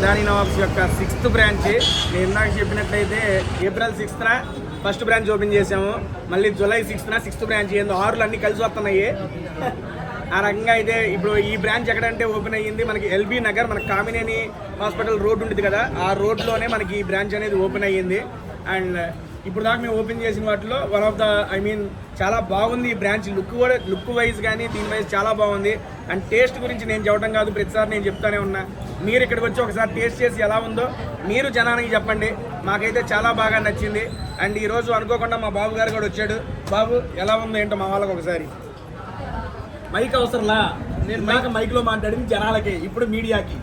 Irani nawabs యొక్క 6th branch. నేను ఇందాక చెప్పినట్లయితే April 6th first branch open చేసాము. మళ్ళీ జూలై 6th 6th బ్రాంచ్. ఏందో 6లు అన్నీ కలిసి వస్తున్నాయి. ఆ రకంగా అయితే ఇప్పుడు ఈ బ్రాంచ్ ఎక్కడంటే ఓపెన్ అయ్యింది మనకి ఎల్బీ నగర్, మనకి కామినేని హాస్పిటల్ రోడ్ ఉంటుంది కదా, ఆ రోడ్లోనే మనకి ఈ బ్రాంచ్ అనేది ఓపెన్ అయ్యింది. అండ్ ఇప్పుడు దాకా మేము ఓపెన్ చేసిన వాటిలో వన్ ఆఫ్ ద చాలా బాగుంది ఈ బ్రాంచ్. లుక్ వైజ్ కానీ దీని వైజ్ చాలా బాగుంది. అండ్ టేస్ట్ గురించి నేను చెప్పడం కాదు, ప్రతిసారి నేను చెప్తానే ఉన్నా. మీరు ఇక్కడికి వచ్చి ఒకసారి టేస్ట్ చేసి ఎలా ఉందో మీరు జనానికి చెప్పండి. మాకైతే చాలా బాగా నచ్చింది. అండ్ ఈరోజు అనుకోకుండా మా బాబు గారు కూడా వచ్చాడు. బాబు ఎలా ఉందో ఏంటో మా వాళ్ళకి ఒకసారి. మైక్ అవసరంలా, నేను మైక్లో మాట్లాడింది జనాలకి, ఇప్పుడు మీడియాకి.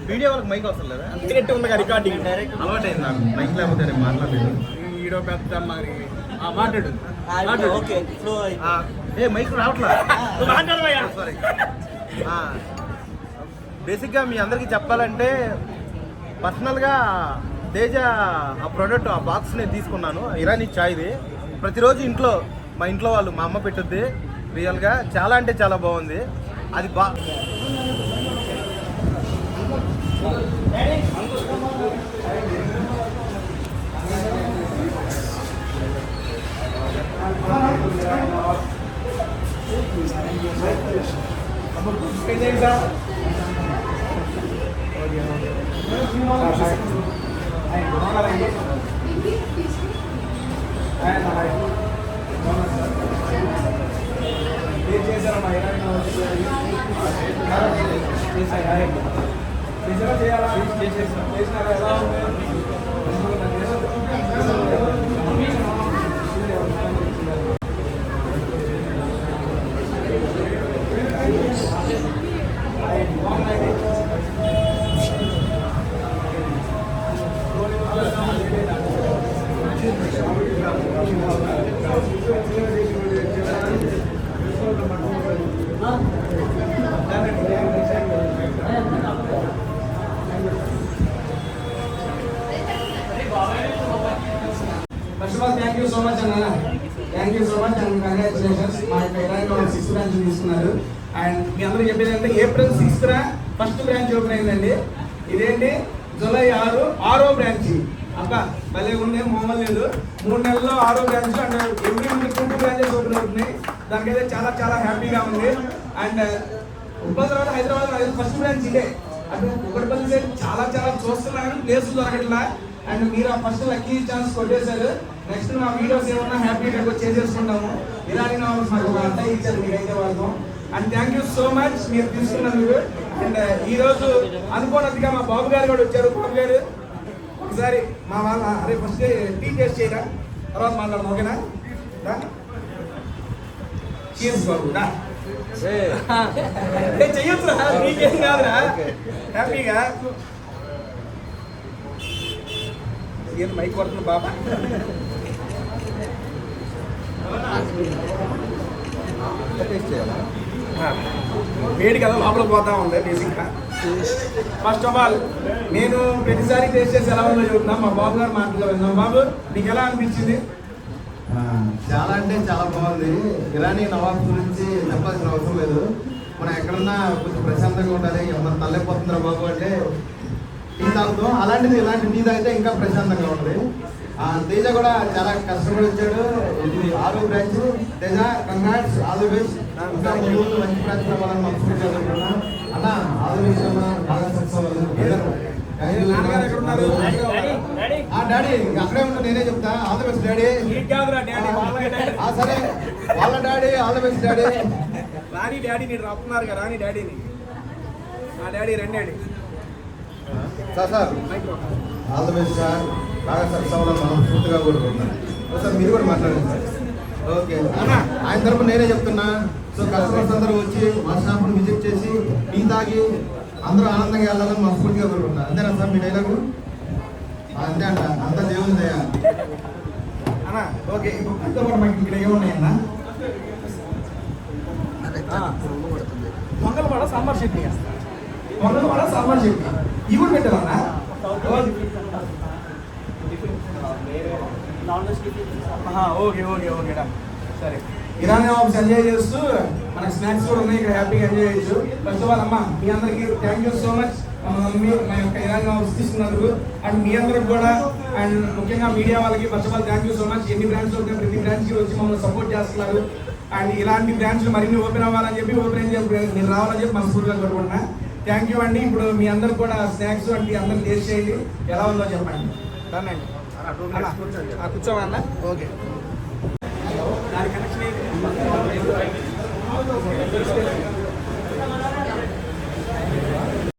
మీడియా వాళ్ళకి మైక్ అవసరం లేదా? డైరెక్ట్ ఉంది రికార్డింగ్ అలవాటైంది నాకు. మైక్ లేకపోతే నేను మాట్లాడలేదు. వీడియో పెద్ద మరి మాట్లాడు. ఏ మైక్ రావట్లా, సారీ. బేసిక్గా మీ అందరికీ చెప్పాలంటే పర్సనల్గా తేజ ఆ ప్రోడక్ట్ ఆ బాక్స్ నేను తీసుకున్నాను. ఇరానీ చాయ్ది. ప్రతిరోజు ఇంట్లో మా ఇంట్లో వాళ్ళు మా అమ్మ పెట్టుద్ది. రియల్గా చాలా అంటే చాలా బాగుంది. అది First of all, thank you so much, Anna. Thank you so much and congratulations. మా యొక్క ఇరానీ 6th బ్రాంచ్ తీసుకున్నారు. అండ్ మీ అందరూ చెప్పేది అంటే April 6th first branch open అయిందండి. ఇదేంటి జూలై 6వ బ్రాంచ్. అబ్బా భలే ఉంది, మామూలు లేదు. 3 నెలల్లో 6వ branch. And every month 2 branches open అవుతున్నాయి. దానికైతే చాలా చాలా హ్యాపీగా ఉంది. అండ్ ఉప్పల్ తర్వాత హైదరాబాద్ ఫస్ట్ బ్రాంచ్ ఇదే. అటు కుకట్పల్లి సైడ్ చాలా చాలా చూస్తున్నాను, ప్లేసులు దొరకట్లా. అండ్ మీరు ఆ ఫస్ట్ లక్కీ ఛాన్స్ కొట్టేశారు. నెక్స్ట్ మా వీడియోస్ ఏమన్నా హ్యాపీగా చేసేసుకుంటాము. ఇరానీ నవాబ్స్ మాకు ఒక అడ్డాయి ఇచ్చారు మీరైతే వాళ్ళతో. And thank you so much మీరు తీసుకున్నందుకు. అండ్ ఈరోజు అనుకోనట్టుగా మా బాబు గారు కూడా వచ్చారు. బాబు గారు ఒకసారి మా వాళ్ళ అరే ఫస్ట్ టీ టేస్ట్ చేయరా, తర్వాత మాట్లాడదాం, ఓకేనా? చీజ్ బాబు చెయ్యొచ్చు, నీకేం కాదురా, హ్యాపీగా. ఏం మైక్ కొడుతుంది బాబా. వేడి కదా లోపల పోతా ఉంది బేసిక్గా. ఫస్ట్ ఆఫ్ ఆల్ నేను ప్రతిసారి టేస్ట్ చేసి ఎలా ఉందో చెబుతున్నా. మా బాబు గారు మాటలో విన్నాం. బాబు నీకు ఎలా అనిపించింది? చాలా అంటే చాలా బాగుంది. ఇరానీ నవాబ్ గురించి చెప్పాల్సిన అవసరం లేదు. మనం ఎక్కడన్నా కొంచెం ప్రశాంతంగా ఉండాలి, ఏమన్నా తల్లైపోతుందిరా బాబు అంటే టీ తాగుతాం. అలాంటిది ఇలాంటి టీ తాగితే ఇంకా ప్రశాంతంగా ఉంటుంది. తేజ కూడా చాలా కష్టపడి వచ్చాడు. ఇది 6వ branch. Teja congrats, all the best. ఇంకా ముందు మంచి బ్రాంచ్ రావాలని మనసుకుంటున్నాం అన్న. ఆల్ ది బెస్ట్ అన్న, బాగా సక్సెస్ అవ్వాలి. డాడీ అక్కడే ఉంటా, నేనే చెప్తా. All the best daddy. సరే వాళ్ళ daddy, all the best daddy. రాని డాడీ మీరు రప్పున్నారు కదా, రాని డాడీని. మా డాడీ రండి daddy. Sir all the best sir, బాగా సక్సెస్ అవ్వాలని మనం పూర్తిగా కోరుకుంటున్నాను. సార్ మీరు కూడా మాట్లాడండి సార్. ఓకే ఆయన తరపున నేనే చెప్తున్నా. సో కస్టమర్స్ అందరూ వచ్చి మా షాప్ను విజిట్ చేసి టీ తాగి అందరూ ఆనందంగా వెళ్ళాలని మనస్ఫూర్తిగా కోరుకుంటున్నాను. అంతేనా సార్ మీ డైలాగు? అంతే అంట, అంతా దేవుని దయ అన్నా. ఓకే ఇప్పుడు మనకి ఇక్కడ ఏమున్నాయన్నా? పొంగల్వాడ సాంబార్ చట్నీ, పొంగల్వాడ సాంబార్ చట్నీ ఇవి కూడా పెట్టాలన్నా. ఓకే ఓకే ఓకేడా సరే. ఇరానీ ఆఫీస్ ఎంజాయ్ చేస్తూ మనకి స్నాక్స్ కూడా ఉన్నాయి, ఇక్కడ హ్యాపీగా ఎంజాయ్ చేయొచ్చు. ఫస్ట్ ఆఫ్ ఆల్ అమ్మ మీ అందరికీ థ్యాంక్ యూ సో మచ్ మా మమ్మీ మా యొక్క ఇరానీ ఆఫీస్ తీసుకున్నందుకు. అండ్ మీ అందరికి కూడా అండ్ ముఖ్యంగా మీడియా వాళ్ళకి first of all thank you so much. ఎన్ని బ్రాంచ్లు ఉంటాయి ప్రతి బ్రాంచ్కి వచ్చి మమ్మల్ని సపోర్ట్ చేస్తున్నారు. అండ్ ఇలాంటి బ్రాంచ్లు మరిన్ని ఓపెన్ అవ్వాలని చెప్పి నేను రావాలని చెప్పి మనస్ఫూర్తిగా కోరుకుంటున్నా. థ్యాంక్ యూ అండి. ఇప్పుడు మీ అందరికి కూడా స్నాక్స్ అంటే అందరికి టేస్ట్ చేయండి, ఎలా ఉందో చెప్పండి. కూర్చోమన్నా ఓకే.